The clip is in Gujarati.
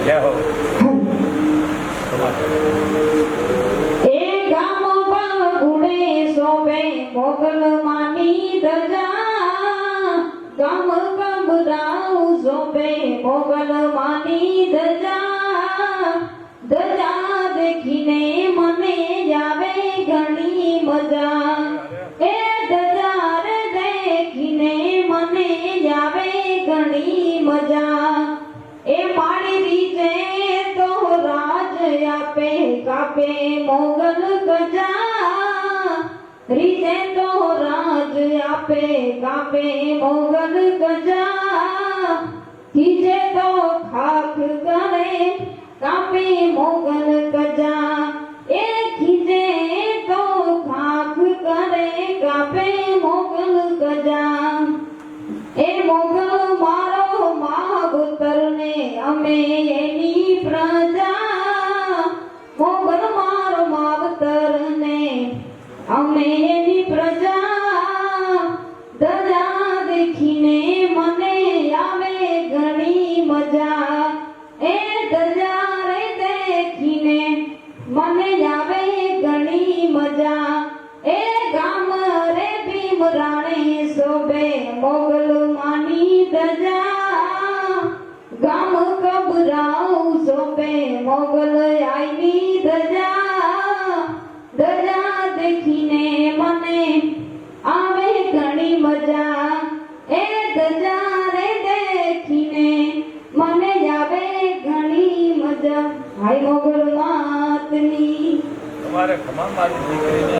એ ગામ બાગુડે સોવે મોગલ માની ધજા, ગામ ગભરાઉ સોવે મોગલ માની ધજા, ધજા દેખીને મને આવે ઘણી મજા, એ ધજા રે દેખીને મને આવે ઘણી મજા, એ મારી રીજે તો રાજ આપે કાપે મોગલ ગજા, રીજે તો રાજ આપે કાપે મોગલ ગજા, ખીજે તો ખાખ કરે કાપે મોગલ ગજા, એ ખીજે તો ખાખ કરે કાપે મોગલ ગજા, એ મોગલ મારો માવતર ને અમે એની પ્રજા, મોગલ મારો માવતર ને અમે એની પ્રજા, ધજા દેખીને મને આવે ઘણી મજા, એ ધજા રે દેખીને મને આવે ઘણી મજા, એ ગામ રે ભીમરાણે શોભે મોગલ માની ધજા, ગામ ગભરાઉ શોભે મોગલ આઈની ધજા, ધજા દેખીને મને આવે ઘણી મજા, એ ધજા રે દેખીને મને આવે ઘણી મજા, હાય મોગલ માતની. તમારે ખમા મારી દીકરીને